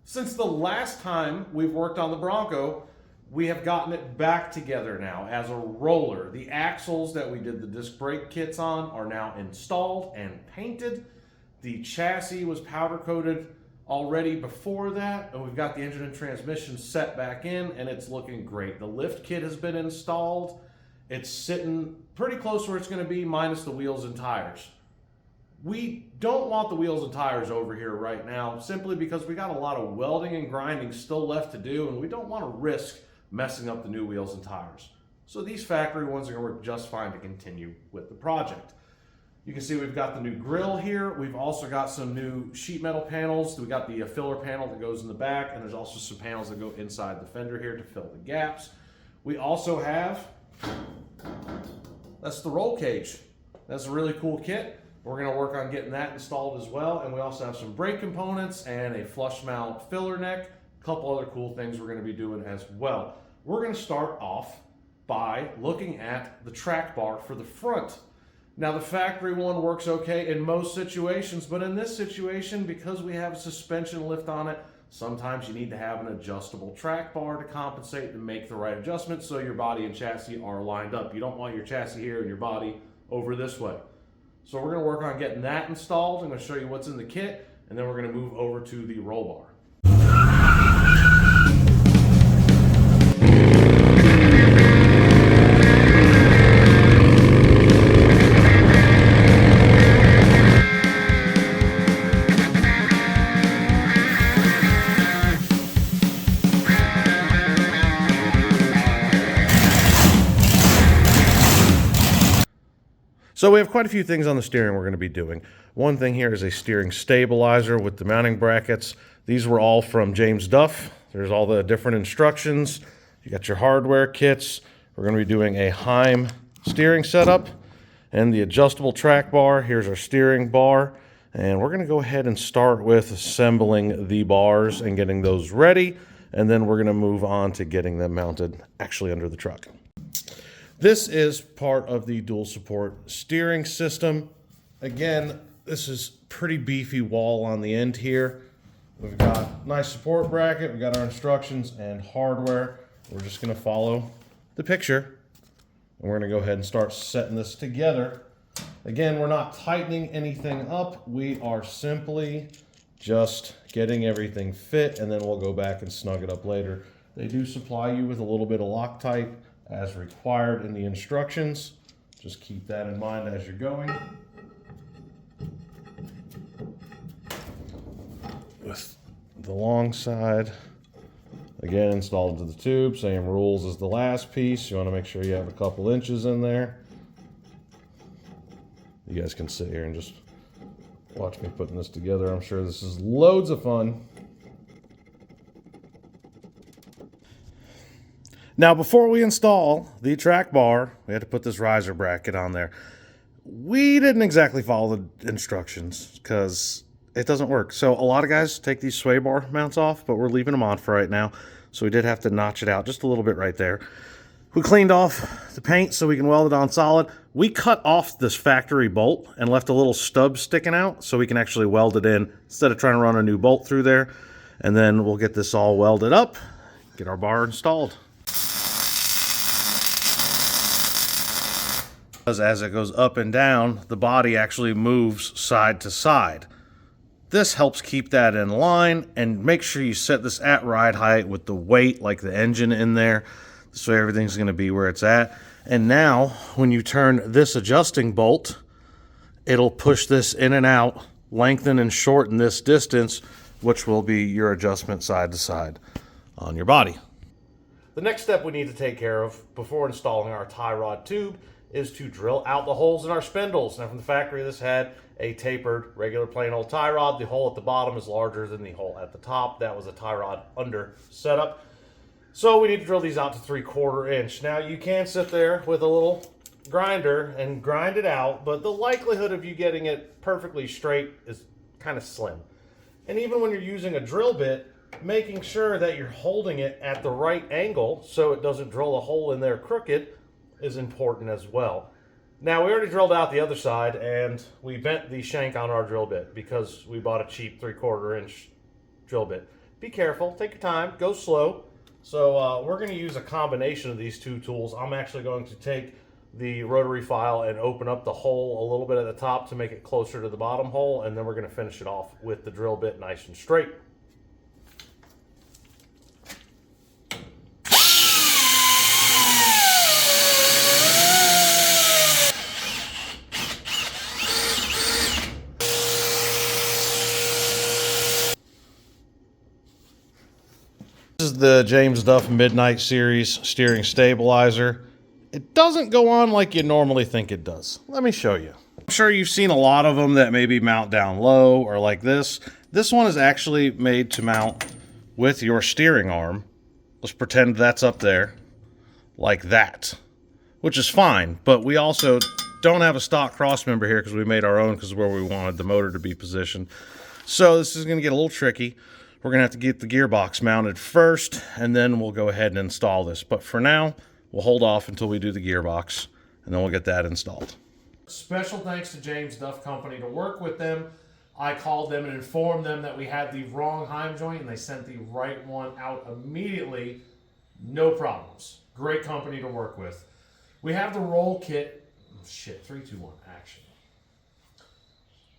Since the last time we've worked on the Bronco, we have gotten it back together now as a roller. The axles that we did the disc brake kits on are now installed and painted. The chassis was powder coated already before that, and we've got the engine and transmission set back in, and it's looking great. The lift kit has been installed. It's sitting pretty close where it's going to be, minus the wheels and tires. We don't want the wheels and tires over here right now, simply because we got a lot of welding and grinding still left to do, and we don't want to risk messing up the new wheels and tires. So these factory ones are going to work just fine to continue with the project. You can see we've got the new grill here. We've also got some new sheet metal panels. We got the filler panel that goes in the back, and there's also some panels that go inside the fender here to fill the gaps. We also have, that's the roll cage. That's a really cool kit. We're going to work on getting that installed as well. And we also have some brake components and a flush mount filler neck. A couple other cool things we're going to be doing as well. We're going to start off by looking at the track bar for the front. Now, the factory one works okay in most situations, but in this situation, because we have a suspension lift on it, sometimes you need to have an adjustable track bar to compensate and make the right adjustments so your body and chassis are lined up. You don't want your chassis here and your body over this way. So we're going to work on getting that installed. I'm going to show you what's in the kit, and then we're going to move over to the roll bar. So we have quite a few things on the steering we're going to be doing. One thing here is a steering stabilizer with the mounting brackets. These were all from James Duff. There's all the different instructions. You got your hardware kits. We're going to be doing a Heim steering setup and the adjustable track bar. Here's our steering bar. And we're going to go ahead and start with assembling the bars and getting those ready. And then we're going to move on to getting them mounted actually under the truck. This is part of the dual support steering system. Again, this is pretty beefy wall on the end here. We've got nice support bracket, we've got our instructions and hardware. We're just gonna follow the picture and we're gonna go ahead and start setting this together. Again, we're not tightening anything up. We are simply just getting everything fit, and then we'll go back and snug it up later. They do supply you with a little bit of Loctite as required in the instructions. Just keep that in mind as you're going. With the long side, again, installed into the tube, same rules as the last piece. You want to make sure you have a couple inches in there. You guys can sit here and just watch me putting this together. I'm sure this is loads of fun. Now, before we install the track bar, we had to put this riser bracket on there. We didn't exactly follow the instructions because it doesn't work. So a lot of guys take these sway bar mounts off, but we're leaving them on for right now. So we did have to notch it out just a little bit right there. We cleaned off the paint so we can weld it on solid. We cut off this factory bolt and left a little stub sticking out so we can actually weld it in instead of trying to run a new bolt through there. And then we'll get this all welded up, get our bar installed. As it goes up and down, the body actually moves side to side. This helps keep that in line, and make sure you set this at ride height with the weight, like the engine in there. This way everything's going to be where it's at. And now, when you turn this adjusting bolt, it'll push this in and out, lengthen and shorten this distance, which will be your adjustment side to side on your body. The next step we need to take care of before installing our tie rod tube is to drill out the holes in our spindles. Now, from the factory, this had a tapered, regular plain old tie rod. The hole at the bottom is larger than the hole at the top. That was a tie rod under setup. So we need to drill these out to 3/4 inch. Now, you can sit there with a little grinder and grind it out, but the likelihood of you getting it perfectly straight is kind of slim. And even when you're using a drill bit, making sure that you're holding it at the right angle so it doesn't drill a hole in there crooked is important as well. Now, we already drilled out the other side, and we bent the shank on our drill bit because we bought a cheap 3/4 inch drill bit. Be careful, take your time, go slow. So we're going to use a combination of these two tools. I'm actually going to take the rotary file and open up the hole a little bit at the top to make it closer to the bottom hole, and then we're going to finish it off with the drill bit nice and straight. This is the James Duff Midnight Series steering stabilizer. It doesn't go on like you normally think it does. Let me show you. I'm sure you've seen a lot of them that maybe mount down low or like this. This one is actually made to mount with your steering arm. Let's pretend that's up there like that, which is fine, but we also don't have a stock cross member here because we made our own because where we wanted the motor to be positioned. So this is going to get a little tricky. We're going to have to get the gearbox mounted first, and then we'll go ahead and install this. But for now, we'll hold off until we do the gearbox, and then we'll get that installed. Special thanks to James Duff Company. To work with them, I called them and informed them that we had the wrong Heim joint, and they sent the right one out immediately. No problems. Great company to work with. We have the roll kit. Shit, 3, 2, 1, action.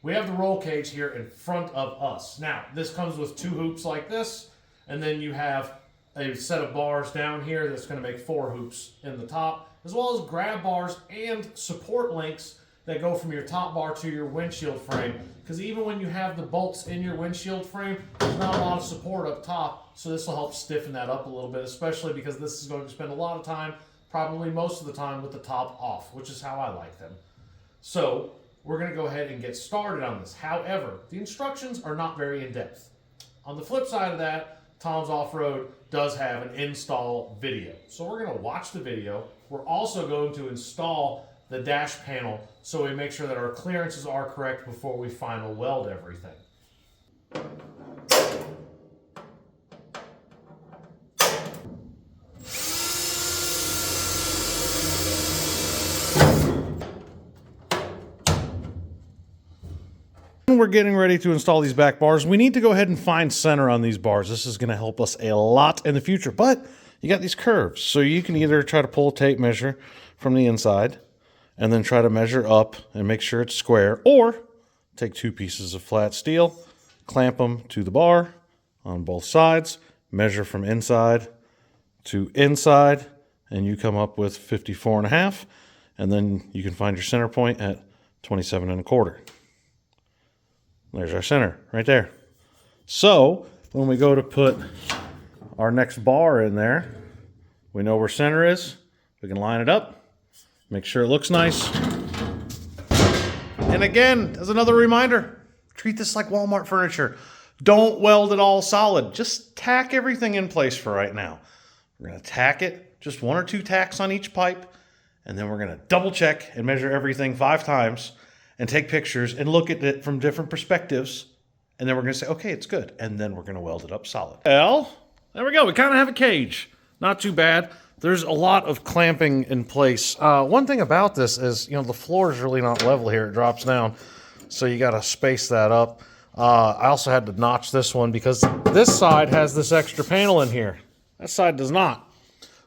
We have the roll cage here in front of us. Now, this comes with 2 hoops like this, and then you have a set of bars down here that's going to make 4 hoops in the top, as well as grab bars and support links that go from your top bar to your windshield frame. Because even when you have the bolts in your windshield frame, there's not a lot of support up top, so this will help stiffen that up a little bit, especially because this is going to spend a lot of time, probably most of the time, with the top off, which is how I like them. So we're going to go ahead and get started on this. However, the instructions are not very in-depth. On the flip side of that, Tom's Off-Road does have an install video. So we're going to watch the video. We're also going to install the dash panel so we make sure that our clearances are correct before we final weld everything. We're getting ready to install these back bars. We need to go ahead and find center on these bars. This is going to help us a lot in the future, but you got these curves. So you can either try to pull a tape measure from the inside and then try to measure up and make sure it's square, or take 2 pieces of flat steel, clamp them to the bar on both sides, measure from inside to inside, and you come up with 54.5, and then you can find your center point at 27.25. There's our center right there. So when we go to put our next bar in there, we know where center is. We can line it up, make sure it looks nice. And again, as another reminder, treat this like Walmart furniture. Don't weld it all solid. Just tack everything in place for right now. We're going to tack it, just 1 or 2 tacks on each pipe, and then we're going to double check and measure everything 5 times. And take pictures and look at it from different perspectives. And then we're going to say, okay, it's good. And then we're going to weld it up solid. Well, there we go. We kind of have a cage. Not too bad. There's a lot of clamping in place. One thing about this is, the floor is really not level here. It drops down. So you got to space that up. I also had to notch this one because this side has this extra panel in here. That side does not.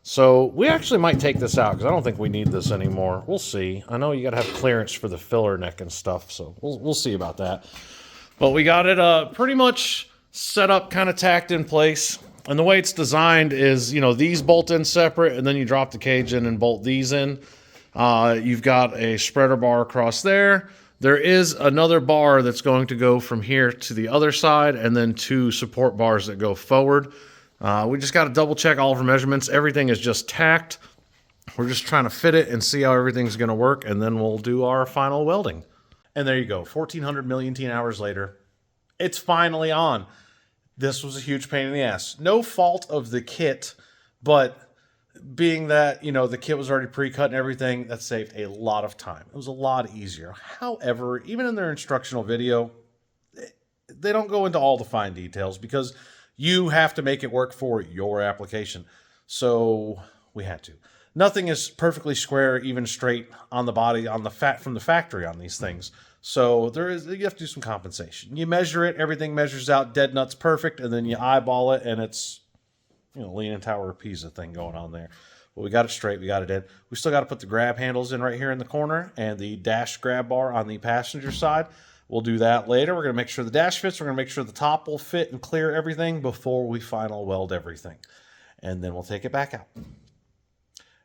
So we actually might take this out because I don't think we need this anymore. We'll see. I know you got to have clearance for the filler neck and stuff, so we'll see about that. But we got it pretty much set up, kind of tacked in place. And the way it's designed is, these bolt in separate, and then you drop the cage in and bolt these in. You've got a spreader bar across there. There is another bar that's going to go from here to the other side, and then 2 support bars that go forward. We just got to double check all of our measurements. Everything is just tacked. We're just trying to fit it and see how everything's going to work, and then we'll do our final welding. And there you go, 1,400 million hours later, it's finally on. This was a huge pain in the ass. No fault of the kit, but being that, the kit was already pre-cut and everything, that saved a lot of time. It was a lot easier. However, even in their instructional video, they don't go into all the fine details because you have to make it work for your application. So we had to. Nothing is perfectly square, even straight on the body, on the fat from the factory on these things. So you have to do some compensation. You measure it, everything measures out dead nuts perfect, and then you eyeball it, and it's, Leaning Tower of Pisa thing going on there. But we got it straight, we got it in. We still got to put the grab handles in right here in the corner and the dash grab bar on the passenger side. We'll do that later. We're going to make sure the dash fits. We're going to make sure the top will fit and clear everything before we final weld everything. And then we'll take it back out.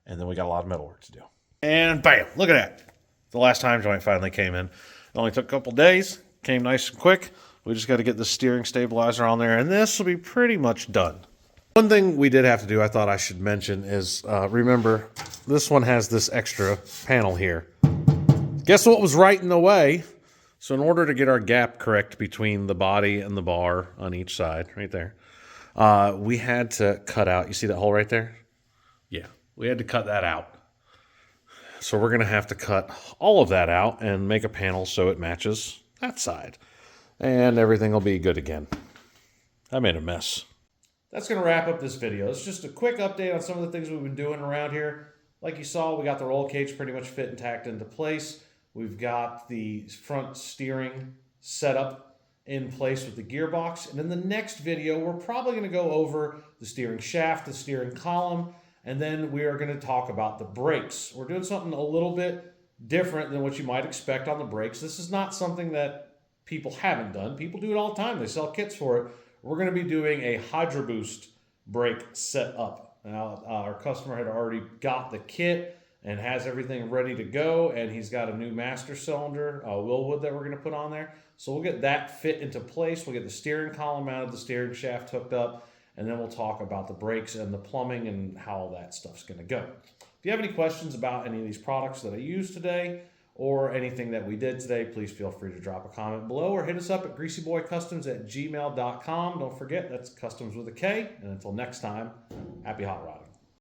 And then we got a lot of metal work to do. And bam, look at that. The last time joint finally came in. It only took a couple days. Came nice and quick. We just got to get the steering stabilizer on there, and this will be pretty much done. One thing we did have to do, I thought I should mention, is remember, this one has this extra panel here. Guess what was right in the way? So in order to get our gap correct between the body and the bar on each side, right there, we had to cut out, you see that hole right there? Yeah, we had to cut that out. So we're going to have to cut all of that out and make a panel so it matches that side. And everything will be good again. I made a mess. That's going to wrap up this video. It's just a quick update on some of the things we've been doing around here. Like you saw, we got the roll cage pretty much fit and tacked into place. We've got the front steering set up in place with the gearbox. And in the next video, we're probably going to go over the steering shaft, the steering column, and then we are going to talk about the brakes. We're doing something a little bit different than what you might expect on the brakes. This is not something that people haven't done. People do it all the time. They sell kits for it. We're going to be doing a Hydro Boost brake setup. Now, our customer had already got the kit and has everything ready to go, and he's got a new master cylinder, Willwood, that we're going to put on there. So we'll get that fit into place. We'll get the steering column mounted, the steering shaft hooked up, and then we'll talk about the brakes and the plumbing and how all that stuff's going to go. If you have any questions about any of these products that I used today or anything that we did today, please feel free to drop a comment below or hit us up at greasyboycustoms@gmail.com. Don't forget, that's customs with a K. And until next time, happy hot rodding.